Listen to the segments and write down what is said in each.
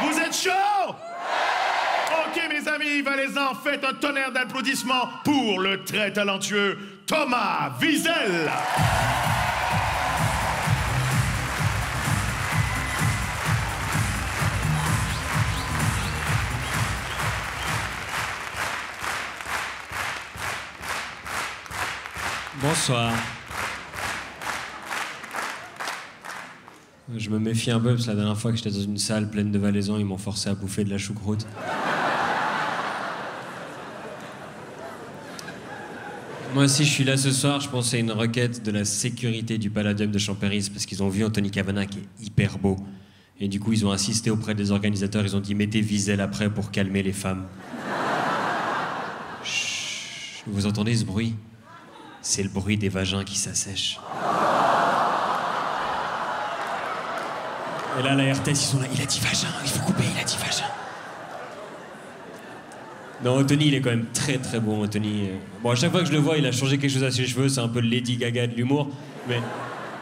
Vous êtes chaud? Ok, mes amis, valaisans, faites un tonnerre d'applaudissements pour le très talentueux Thomas Wiesel. Bonsoir. Je me méfie un peu parce que la dernière fois que j'étais dans une salle pleine de valaisans, ils m'ont forcé à bouffer de la choucroute. Moi aussi, je suis là ce soir, je pense que c'est une requête de la sécurité du Palladium de Champéry, parce qu'ils ont vu Anthony Cavana qui est hyper beau. Et du coup, ils ont insisté auprès des organisateurs, ils ont dit « mettez Wiesel après pour calmer les femmes ». Chut, vous entendez ce bruit? C'est le bruit des vagins qui s'assèchent. Et là, la RTS, ils sont là. Il a dit vagin, il faut couper, il a dit vagin. Non, Anthony, il est quand même très très bon, Anthony. Bon, à chaque fois que je le vois, il a changé quelque chose à ses cheveux. C'est un peu le Lady Gaga de l'humour. Mais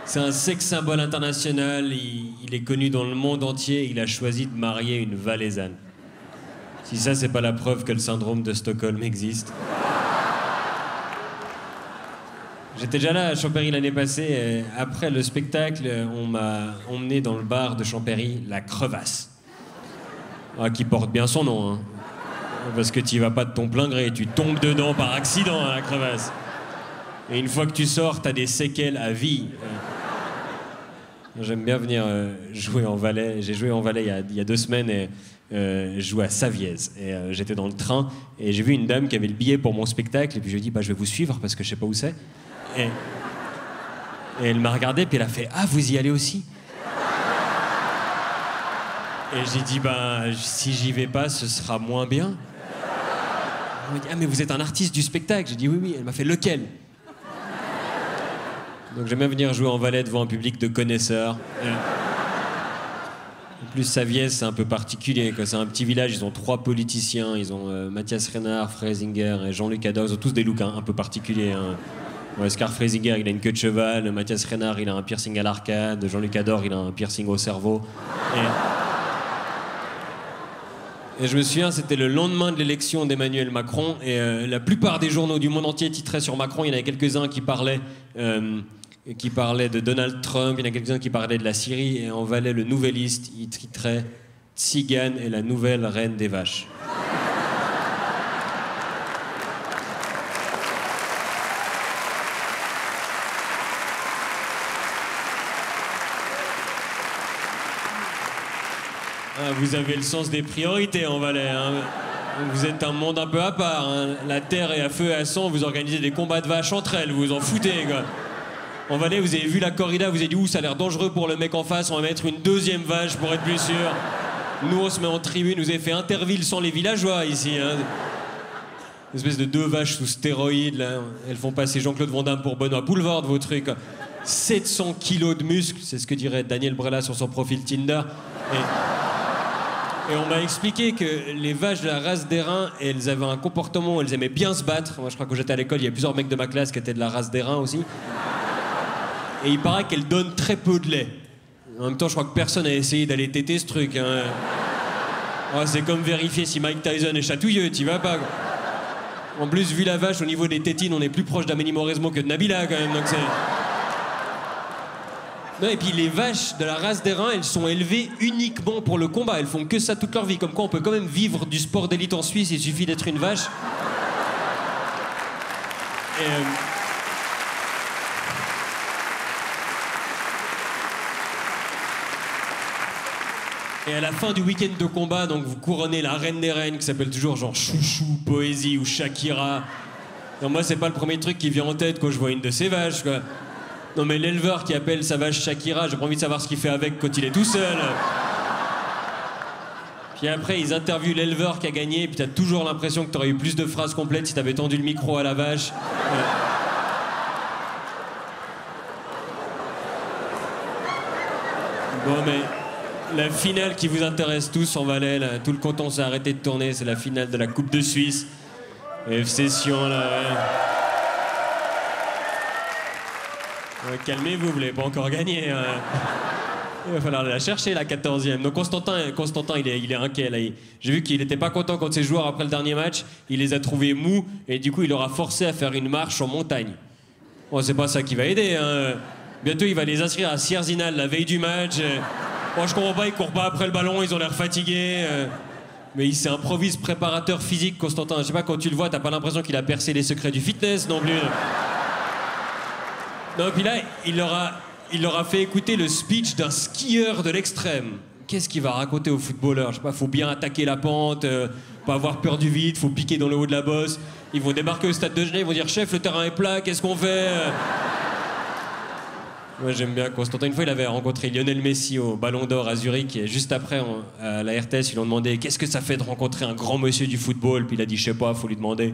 c'est un sex symbole international. Il est connu dans le monde entier. Il a choisi de marier une Valaisanne. Si ça, c'est pas la preuve que le syndrome de Stockholm existe. J'étais déjà là à Champéry l'année passée. Et après le spectacle, on m'a emmené dans le bar de Champéry, La Crevasse. Ah, qui porte bien son nom, hein. Parce que tu y vas pas de ton plein gré, tu tombes dedans par accident à La Crevasse. Et une fois que tu sors, t'as des séquelles à vie. J'aime bien venir jouer en Valais. J'ai joué en Valais il y a 2 semaines et je jouais à Saviez. Et j'étais dans le train et j'ai vu une dame qui avait le billet pour mon spectacle. Et puis je lui ai dit, bah, je vais vous suivre parce que je sais pas où c'est. Et elle m'a regardé, puis elle a fait « Ah, vous y allez aussi ?» Et j'ai dit « Bah, si j'y vais pas, ce sera moins bien. » Elle m'a dit « Ah, mais vous êtes un artiste du spectacle ?» J'ai dit « Oui, oui. » Elle m'a fait « Lequel ?» Donc j'aime bien venir jouer en Valais devant un public de connaisseurs. En plus, Saviez, c'est un peu particulier, quoi. C'est un petit village, ils ont 3 politiciens. Ils ont Mathias Renard, Freisinger et Jean-Luc Ador. Ils ont tous des looks un peu particuliers, hein. Oscar Freisinger, il a une queue de cheval. Mathias Renard, il a un piercing à l'arcade. Jean-Luc Ador, il a un piercing au cerveau. Et je me souviens, c'était le lendemain de l'élection d'Emmanuel Macron. Et la plupart des journaux du monde entier titraient sur Macron. Il y en avait quelques-uns qui parlaient de Donald Trump. Il y en a quelques-uns qui parlaient de la Syrie. Et en Valais, le Nouvelliste, il titrait « Tzigane est la nouvelle reine des vaches ». Ah, vous avez le sens des priorités en Valais, hein. Vous êtes un monde un peu à part, hein. La terre est à feu et à sang, vous organisez des combats de vaches entre elles, vous vous en foutez, quoi. En Valais, vous avez vu la corrida, vous avez dit « Ouh, ça a l'air dangereux pour le mec en face, on va mettre une 2e vache pour être plus sûr. » Nous, on se met en tribune, vous avez fait Interville sans les villageois, ici, hein. Une espèce de 2 vaches sous stéroïdes, là. Elles font passer Jean-Claude Van Damme pour Benoît Poulvord, vos trucs. 700 kilos de muscles, c'est ce que dirait Daniel Brella sur son profil Tinder. Et on m'a expliqué que les vaches de la race d'airain, elles avaient un comportement où elles aimaient bien se battre. Moi, je crois que quand j'étais à l'école, il y a plusieurs mecs de ma classe qui étaient de la race d'airain aussi. Et il paraît qu'elles donnent très peu de lait. En même temps, je crois que personne n'a essayé d'aller téter ce truc, hein. Oh, c'est comme vérifier si Mike Tyson est chatouilleux, t'y vas pas, quoi. En plus, vu la vache, au niveau des tétines, on est plus proche d'Amélie Mauresmo que de Nabila, quand même, donc c'est... Non, et puis les vaches de la race d'airain, elles sont élevées uniquement pour le combat. Elles font que ça toute leur vie. Comme quoi, on peut quand même vivre du sport d'élite en Suisse. Il suffit d'être une vache. Et à la fin du week-end de combat, donc vous couronnez la reine des reines, qui s'appelle toujours genre Chouchou, Poésie ou Shakira. Non, moi, c'est pas le premier truc qui vient en tête quand je vois une de ces vaches, quoi. Non mais l'éleveur qui appelle sa vache Shakira, j'ai pas envie de savoir ce qu'il fait avec quand il est tout seul. Puis après, ils interviewent l'éleveur qui a gagné, puis t'as toujours l'impression que t'aurais eu plus de phrases complètes si t'avais tendu le micro à la vache. Bon mais, la finale qui vous intéresse tous en Valais, là, tout le canton s'est arrêté de tourner, c'est la finale de la Coupe de Suisse. FC Sion, là, ouais. Calmez-vous, vous l'avez pas encore gagné, hein. Il va falloir la chercher, la 14e. Donc Constantin il est inquiet. Là. J'ai vu qu'il n'était pas content contre ses joueurs après le dernier match. Il les a trouvés mous et du coup, il leur a forcé à faire une marche en montagne. Bon, c'est pas ça qui va aider. Hein. Bientôt, il va les inscrire à Sierzinal la veille du match. Bon, je comprends pas, ils courent pas après le ballon, ils ont l'air fatigués. Mais il s'improvise préparateur physique, Constantin. Je sais pas, quand tu le vois, t'as pas l'impression qu'il a percé les secrets du fitness non plus. Non, puis là, il leur a fait écouter le speech d'un skieur de l'extrême. Qu'est-ce qu'il va raconter aux footballeurs? Je sais pas, faut bien attaquer la pente, pas avoir peur du vide, faut piquer dans le haut de la bosse. Ils vont débarquer au stade de Genève, ils vont dire « Chef, le terrain est plat, qu'est-ce qu'on fait ?» Moi, j'aime bien Constantin. Une fois, il avait rencontré Lionel Messi au Ballon d'Or à Zurich. Et juste après, à la RTS, ils lui ont demandé « Qu'est-ce que ça fait de rencontrer un grand monsieur du football ?» Puis il a dit « Je sais pas, faut lui demander. »